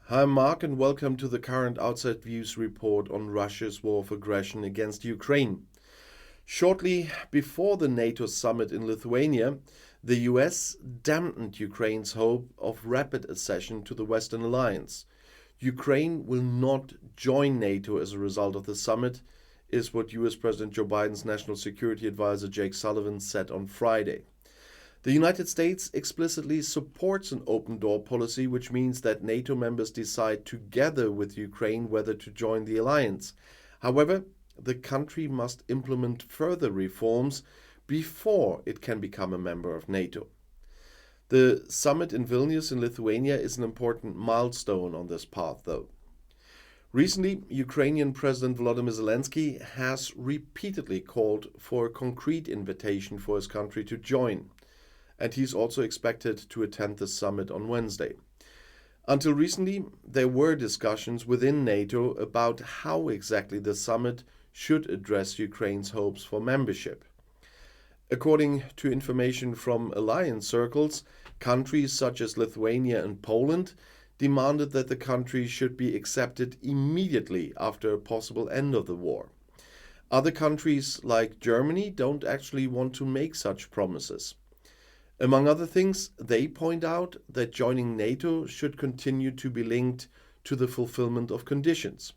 Hi, Mark, and welcome to the current Outside Views report on Russia's war of aggression against Ukraine. Shortly before the NATO summit in Lithuania, the US dampened Ukraine's hope of rapid accession to the Western alliance. Ukraine will not join NATO as a result of the summit, is what US President Joe Biden's National Security Advisor Jake Sullivan said on Friday. The United States explicitly supports an open door policy, which means that NATO members decide together with Ukraine whether to join the alliance. However, the country must implement further reforms before it can become a member of NATO. The summit in Vilnius in Lithuania is an important milestone on this path, though. Recently, Ukrainian President Volodymyr Zelensky has repeatedly called for a concrete invitation for his country to join, and he's also expected to attend the summit on Wednesday. Until recently, there were discussions within NATO about how exactly the summit should address Ukraine's hopes for membership. According to information from alliance circles, countries such as Lithuania and Poland demanded that the country should be accepted immediately after a possible end of the war. Other countries, like Germany, don't actually want to make such promises. Among other things, they point out that joining NATO should continue to be linked to the fulfillment of conditions.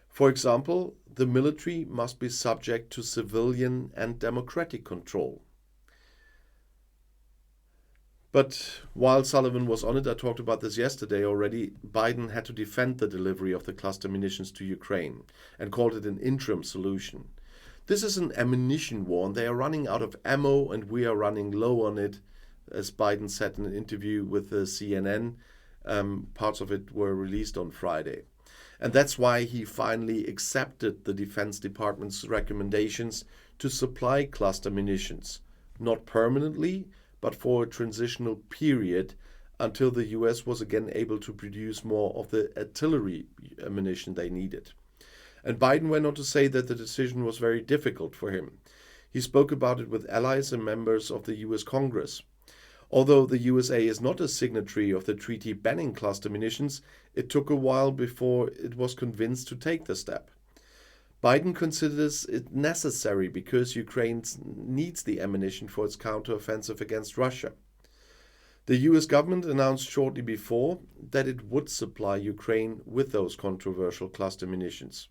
For example, the military must be subject to civilian and democratic control. But while Sullivan was on it, I talked about this yesterday already, Biden had to defend the delivery of the cluster munitions to Ukraine and called it an interim solution. This is an ammunition war, and they are running out of ammo, and we are running low on it, as Biden said in an interview with the CNN. Parts of it were released on Friday. And that's why he finally accepted the Defense Department's recommendations to supply cluster munitions, not permanently, but for a transitional period until the US was again able to produce more of the artillery ammunition they needed. And Biden went on to say that the decision was very difficult for him. He spoke about it with allies and members of the US Congress. Although the USA is not a signatory of the treaty banning cluster munitions, it took a while before it was convinced to take the step. Biden considers it necessary because Ukraine needs the ammunition for its counteroffensive against Russia. The US government announced shortly before that it would supply Ukraine with those controversial cluster munitions.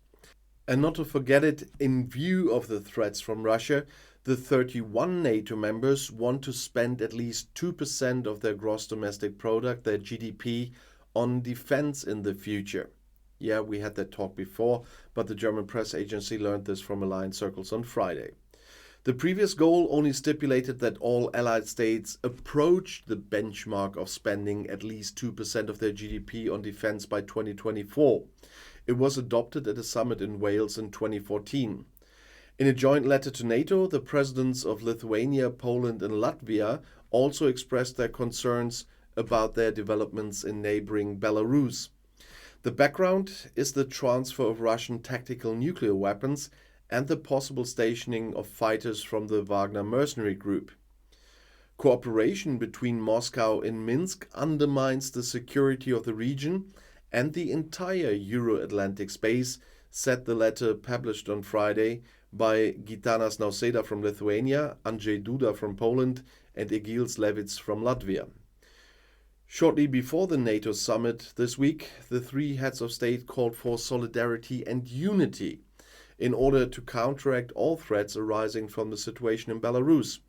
And not to forget it, in view of the threats from Russia, the 31 NATO members want to spend at least 2% of their gross domestic product, their GDP, on defense in the future. Yeah, we had that talk before, but the German press agency learned this from alliance circles on Friday. The previous goal only stipulated that all allied states approach the benchmark of spending at least 2% of their GDP on defense by 2024. It was adopted at a summit in Wales in 2014. In a joint letter to NATO, the presidents of Lithuania, Poland, and Latvia also expressed their concerns about their developments in neighboring Belarus. The background is the transfer of Russian tactical nuclear weapons and the possible stationing of fighters from the Wagner mercenary group. Cooperation between Moscow and Minsk undermines the security of the region and the entire Euro-Atlantic space, said the letter published on Friday by Gitanas Nausėda from Lithuania, Andrzej Duda from Poland, and Egils Levits from Latvia. Shortly before the NATO summit this week, the three heads of state called for solidarity and unity in order to counteract all threats arising from the situation in Belarus.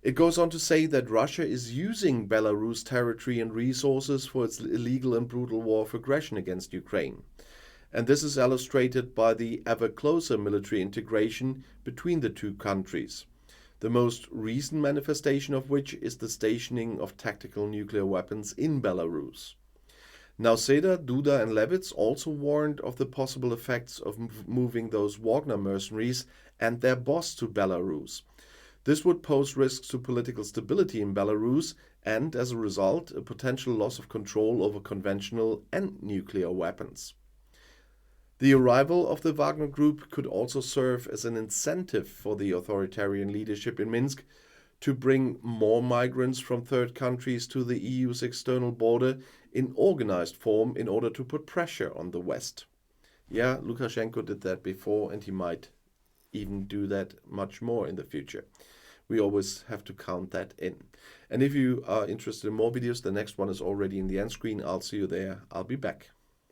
It goes on to say that Russia is using Belarus territory and resources for its illegal and brutal war of aggression against Ukraine. And this is illustrated by the ever closer military integration between the two countries, the most recent manifestation of which is the stationing of tactical nuclear weapons in Belarus. Nausėda, Duda, and Levits also warned of the possible effects of moving those Wagner mercenaries and their boss to Belarus. This would pose risks to political stability in Belarus and, as a result, a potential loss of control over conventional and nuclear weapons. The arrival of the Wagner Group could also serve as an incentive for the authoritarian leadership in Minsk to bring more migrants from third countries to the EU's external border in organized form in order to put pressure on the West. Yeah, Lukashenko did that before, and he might even do that much more in the future. We always have to count that in. And if you are interested in more videos, the next one is already in the end screen. I'll see you there. I'll be back.